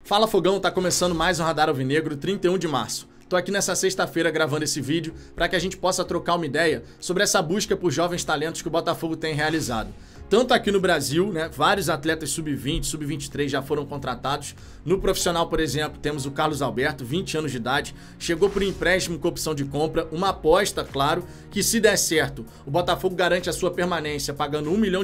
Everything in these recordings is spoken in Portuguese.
Fala Fogão, tá começando mais um Radar Alvinegro, 31 de março. Tô aqui nessa sexta-feira gravando esse vídeo para que a gente possa trocar uma ideia sobre essa busca por jovens talentos que o Botafogo tem realizado. Tanto aqui no Brasil, né, vários atletas sub-20, sub-23 já foram contratados. No profissional, por exemplo, temos o Carlos Alberto, 20 anos de idade, chegou por empréstimo com opção de compra, uma aposta, claro, que se der certo, o Botafogo garante a sua permanência pagando $1 milhão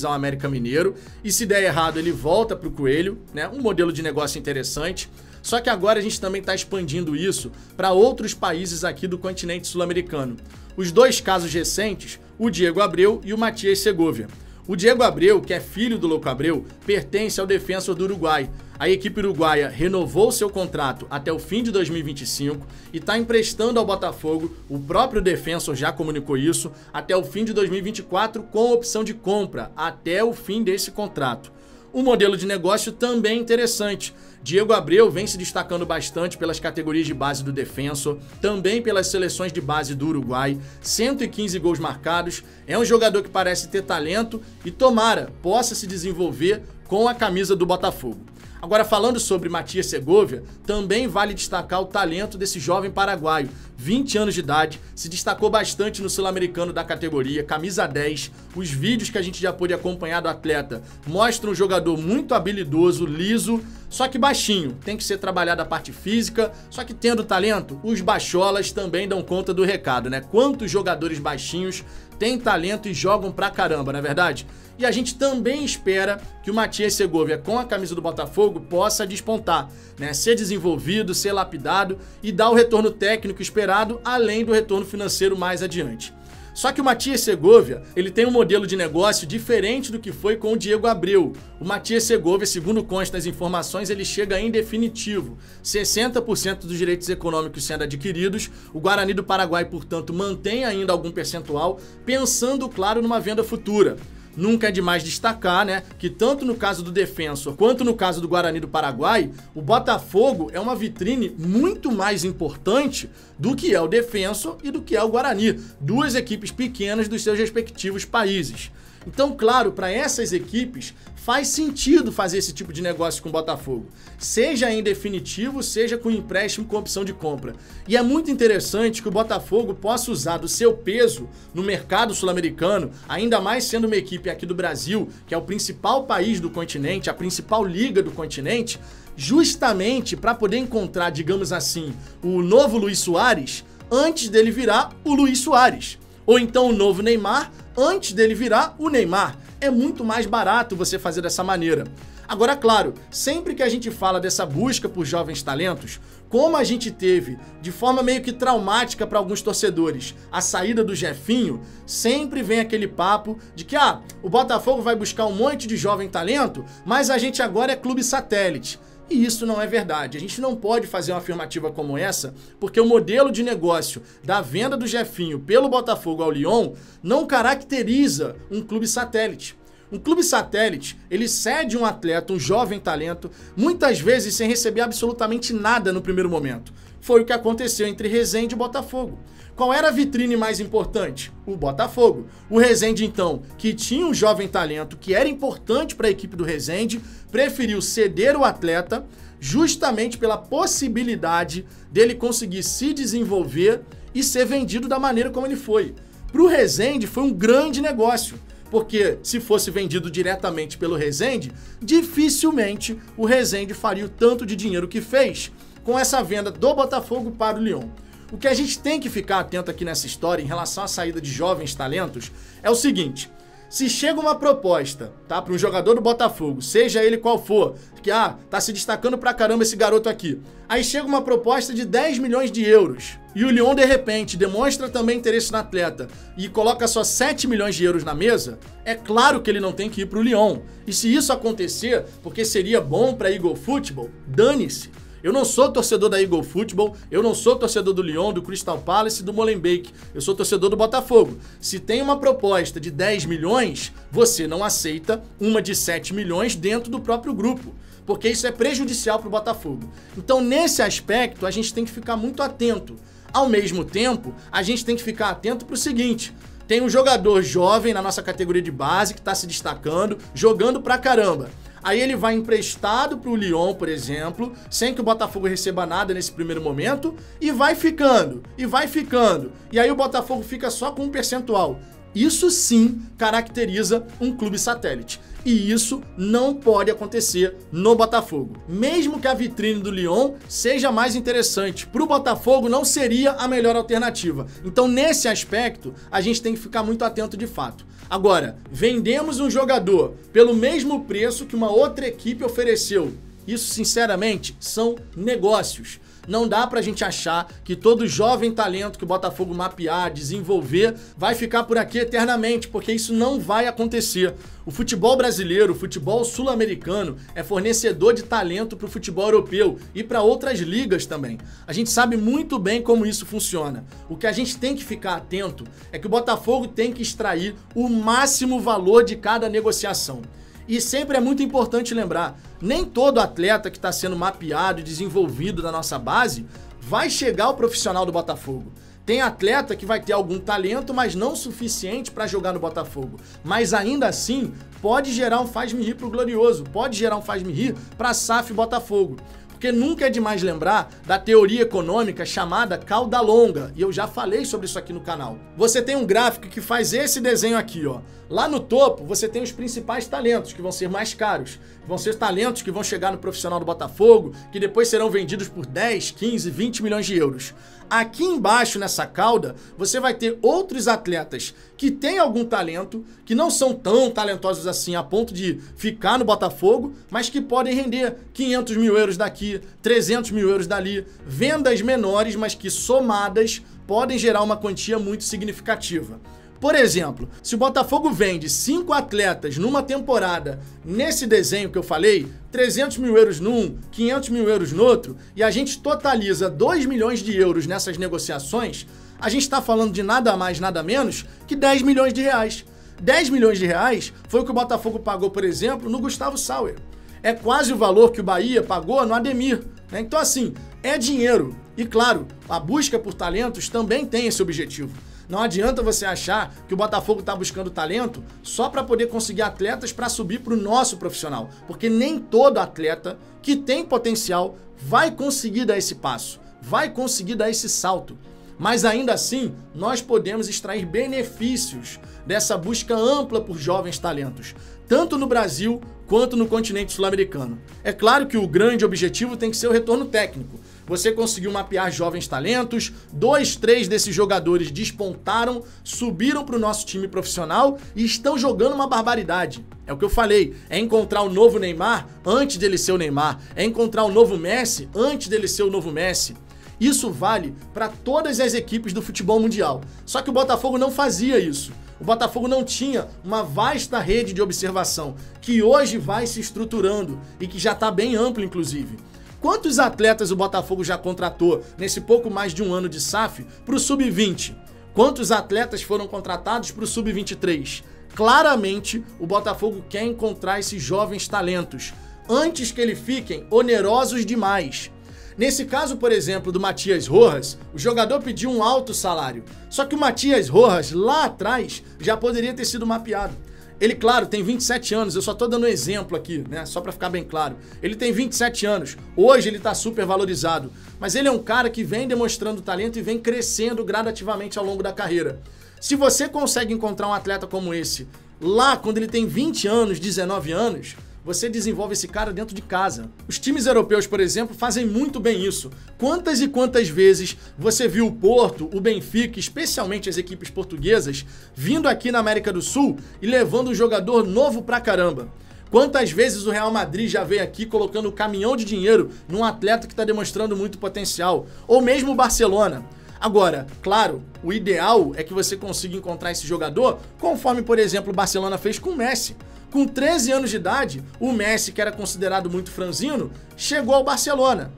ao América Mineiro, e se der errado ele volta pro Coelho, né, um modelo de negócio interessante. Só que agora a gente também está expandindo isso para outros países aqui do continente sul-americano. Os dois casos recentes, o Diego Abreu e o Matias Segovia. O Diego Abreu, que é filho do Louco Abreu, pertence ao Defensor do Uruguai. A equipe uruguaia renovou seu contrato até o fim de 2025 e está emprestando ao Botafogo, o próprio Defensor já comunicou isso, até o fim de 2024 com opção de compra, até o fim desse contrato. Um modelo de negócio também interessante. Diego Abreu vem se destacando bastante pelas categorias de base do Defensor, também pelas seleções de base do Uruguai, 115 gols marcados, é um jogador que parece ter talento e tomara possa se desenvolver com a camisa do Botafogo. Agora, falando sobre Matias Segovia, também vale destacar o talento desse jovem paraguaio, 20 anos de idade, se destacou bastante no sul-americano da categoria, camisa 10. Os vídeos que a gente já pôde acompanhar do atleta mostram um jogador muito habilidoso, liso, só que baixinho. Tem que ser trabalhada a parte física, só que tendo talento, os bacholas também dão conta do recado, né? Quantos jogadores baixinhos têm talento e jogam pra caramba, não é verdade? E a gente também espera que o Matias Segovia, com a camisa do Botafogo, possa despontar, né? Ser desenvolvido, ser lapidado e dar o retorno técnico esperado, além do retorno financeiro mais adiante. Só que o Matias Segovia, ele tem um modelo de negócio diferente do que foi com o Diego Abreu. O Matias Segovia, segundo consta as informações, ele chega em definitivo. 60% dos direitos econômicos sendo adquiridos, o Guarani do Paraguai, portanto, mantém ainda algum percentual, pensando, claro, numa venda futura. Nunca é demais destacar, né, que tanto no caso do Defensor quanto no caso do Guarani do Paraguai, o Botafogo é uma vitrine muito mais importante do que é o Defensor e do que é o Guarani, duas equipes pequenas dos seus respectivos países. Então, claro, para essas equipes faz sentido fazer esse tipo de negócio com o Botafogo, seja em definitivo, seja com empréstimo com opção de compra. E é muito interessante que o Botafogo possa usar do seu peso no mercado sul-americano, ainda mais sendo uma equipe aqui do Brasil, que é o principal país do continente, a principal liga do continente, justamente para poder encontrar, digamos assim, o novo Luis Soares antes dele virar o Luis Soares. Ou então o novo Neymar antes dele virar o Neymar. É muito mais barato você fazer dessa maneira. Agora, claro, sempre que a gente fala dessa busca por jovens talentos, como a gente teve, de forma meio que traumática para alguns torcedores, a saída do Jefinho, sempre vem aquele papo de que, o Botafogo vai buscar um monte de jovem talento, mas a gente agora é clube satélite. E isso não é verdade. A gente não pode fazer uma afirmativa como essa, porque o modelo de negócio da venda do Jefinho pelo Botafogo ao Lyon não caracteriza um clube satélite. Um clube satélite, ele cede um atleta, um jovem talento, muitas vezes sem receber absolutamente nada no primeiro momento. Foi o que aconteceu entre Resende e Botafogo. Qual era a vitrine mais importante? O Botafogo. O Resende, então, que tinha um jovem talento que era importante para a equipe do Resende, preferiu ceder o atleta justamente pela possibilidade dele conseguir se desenvolver e ser vendido da maneira como ele foi. Para o Resende foi um grande negócio, porque se fosse vendido diretamente pelo Resende, dificilmente o Resende faria o tanto de dinheiro que fez com essa venda do Botafogo para o Lyon. O que a gente tem que ficar atento aqui nessa história em relação à saída de jovens talentos é o seguinte: se chega uma proposta, tá, para um jogador do Botafogo, seja ele qual for, que tá se destacando pra caramba esse garoto aqui, aí chega uma proposta de 10 milhões de euros e o Lyon de repente demonstra também interesse no atleta e coloca só 7 milhões de euros na mesa, é claro que ele não tem que ir pro Lyon. E se isso acontecer, porque seria bom pra Eagle Football, dane-se. Eu não sou torcedor da Eagle Football, eu não sou torcedor do Lyon, do Crystal Palace e do Molenbeek. Eu sou torcedor do Botafogo. Se tem uma proposta de 10 milhões, você não aceita uma de 7 milhões dentro do próprio grupo, porque isso é prejudicial para o Botafogo. Então, nesse aspecto, a gente tem que ficar muito atento. Ao mesmo tempo, a gente tem que ficar atento para o seguinte: tem um jogador jovem na nossa categoria de base que está se destacando, jogando pra caramba. Aí ele vai emprestado para o Lyon, por exemplo, sem que o Botafogo receba nada nesse primeiro momento, e vai ficando, e vai ficando. E aí o Botafogo fica só com um percentual. Isso sim caracteriza um clube satélite. E isso não pode acontecer no Botafogo. Mesmo que a vitrine do Lyon seja mais interessante, para o Botafogo não seria a melhor alternativa. Então, nesse aspecto, a gente tem que ficar muito atento de fato. Agora, vendemos um jogador pelo mesmo preço que uma outra equipe ofereceu. Isso, sinceramente, são negócios. Não dá pra gente achar que todo jovem talento que o Botafogo mapear, desenvolver, vai ficar por aqui eternamente, porque isso não vai acontecer. O futebol brasileiro, o futebol sul-americano, é fornecedor de talento pro futebol europeu e para outras ligas também. A gente sabe muito bem como isso funciona. O que a gente tem que ficar atento é que o Botafogo tem que extrair o máximo valor de cada negociação. E sempre é muito importante lembrar, nem todo atleta que está sendo mapeado e desenvolvido da nossa base vai chegar ao profissional do Botafogo. Tem atleta que vai ter algum talento, mas não o suficiente para jogar no Botafogo. Mas ainda assim, pode gerar um faz-me rir pro Glorioso, pode gerar um faz-me rir para SAF Botafogo. Porque nunca é demais lembrar da teoria econômica chamada cauda longa, e eu já falei sobre isso aqui no canal. Você tem um gráfico que faz esse desenho aqui, ó. Lá no topo, você tem os principais talentos, que vão ser mais caros. Vão ser talentos que vão chegar no profissional do Botafogo, que depois serão vendidos por 10, 15, 20 milhões de euros. Aqui embaixo, nessa cauda, você vai ter outros atletas que têm algum talento, que não são tão talentosos assim a ponto de ficar no Botafogo, mas que podem render 500 mil euros daqui, 300 mil euros dali, vendas menores, mas que somadas podem gerar uma quantia muito significativa. Por exemplo, se o Botafogo vende 5 atletas numa temporada, nesse desenho que eu falei, 300 mil euros num, 500 mil euros no outro, e a gente totaliza 2 milhões de euros nessas negociações, a gente está falando de nada mais, nada menos que 10 milhões de reais. 10 milhões de reais foi o que o Botafogo pagou, por exemplo, no Gustavo Sauer. É quase o valor que o Bahia pagou no Ademir, né? Então, assim, é dinheiro. E, claro, a busca por talentos também tem esse objetivo. Não adianta você achar que o Botafogo está buscando talento só para poder conseguir atletas para subir para o nosso profissional. Porque nem todo atleta que tem potencial vai conseguir dar esse passo, vai conseguir dar esse salto. Mas ainda assim, nós podemos extrair benefícios dessa busca ampla por jovens talentos, tanto no Brasil quanto no continente sul-americano. É claro que o grande objetivo tem que ser o retorno técnico. Você conseguiu mapear jovens talentos, 2, 3 desses jogadores despontaram, subiram para o nosso time profissional e estão jogando uma barbaridade. É o que eu falei, é encontrar o novo Neymar antes dele ser o Neymar, é encontrar o novo Messi antes dele ser o novo Messi. Isso vale para todas as equipes do futebol mundial. Só que o Botafogo não fazia isso. O Botafogo não tinha uma vasta rede de observação, que hoje vai se estruturando e que já está bem ampla, inclusive. Quantos atletas o Botafogo já contratou nesse pouco mais de um ano de SAF para o Sub-20? Quantos atletas foram contratados para o Sub-23? Claramente, o Botafogo quer encontrar esses jovens talentos, antes que eles fiquem onerosos demais. Nesse caso, por exemplo, do Matias Rojas, o jogador pediu um alto salário. Só que o Matias Rojas, lá atrás, já poderia ter sido mapeado. Ele, claro, tem 27 anos, eu só tô dando um exemplo aqui, né? Só pra ficar bem claro. Ele tem 27 anos, hoje ele tá super valorizado, mas ele é um cara que vem demonstrando talento e vem crescendo gradativamente ao longo da carreira. Se você consegue encontrar um atleta como esse, lá quando ele tem 20 anos, 19 anos, você desenvolve esse cara dentro de casa. Os times europeus, por exemplo, fazem muito bem isso. Quantas e quantas vezes você viu o Porto, o Benfica, especialmente as equipes portuguesas, vindo aqui na América do Sul e levando um jogador novo pra caramba? Quantas vezes o Real Madrid já veio aqui colocando um caminhão de dinheiro num atleta que está demonstrando muito potencial? Ou mesmo o Barcelona. Agora, claro, o ideal é que você consiga encontrar esse jogador conforme, por exemplo, o Barcelona fez com o Messi. Com 13 anos de idade, o Messi, que era considerado muito franzino, chegou ao Barcelona.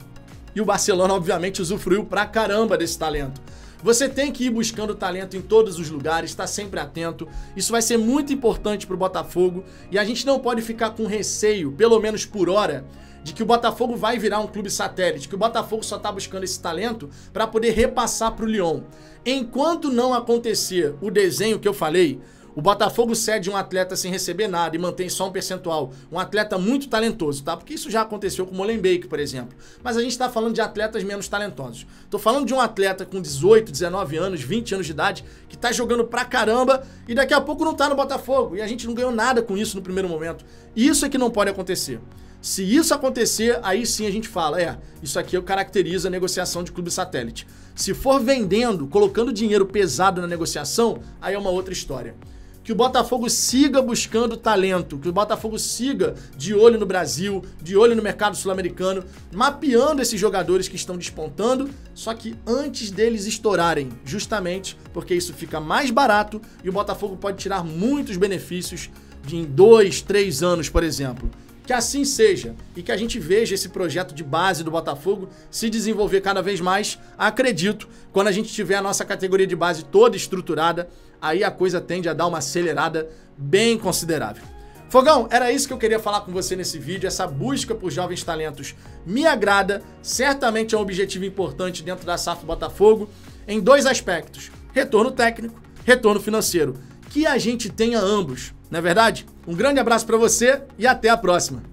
E o Barcelona, obviamente, usufruiu pra caramba desse talento. Você tem que ir buscando talento em todos os lugares, estar sempre atento. Isso vai ser muito importante pro Botafogo e a gente não pode ficar com receio, pelo menos por hora, de que o Botafogo vai virar um clube satélite, que o Botafogo só tá buscando esse talento para poder repassar pro Lyon. Enquanto não acontecer o desenho que eu falei, O Botafogo cede um atleta sem receber nada e mantém só um percentual. Um atleta muito talentoso, tá? Porque isso já aconteceu com o Molenbeek, por exemplo. Mas a gente tá falando de atletas menos talentosos. Tô falando de um atleta com 18, 19 anos, 20 anos de idade, que tá jogando pra caramba e daqui a pouco não tá no Botafogo. E a gente não ganhou nada com isso no primeiro momento. Isso é que não pode acontecer. Se isso acontecer, aí sim a gente fala, isso aqui caracteriza a negociação de clube satélite. Se for vendendo, colocando dinheiro pesado na negociação, aí é uma outra história. Que o Botafogo siga buscando talento, que o Botafogo siga de olho no Brasil, de olho no mercado sul-americano, mapeando esses jogadores que estão despontando, só que antes deles estourarem, justamente porque isso fica mais barato e o Botafogo pode tirar muitos benefícios em 2, 3 anos, por exemplo. Que assim seja e que a gente veja esse projeto de base do Botafogo se desenvolver cada vez mais. Acredito, quando a gente tiver a nossa categoria de base toda estruturada, aí a coisa tende a dar uma acelerada bem considerável. Fogão, era isso que eu queria falar com você nesse vídeo. Essa busca por jovens talentos me agrada, certamente é um objetivo importante dentro da SAF do Botafogo, em 2 aspectos: retorno técnico, retorno financeiro. Que a gente tenha ambos, não é verdade? Um grande abraço para você e até a próxima!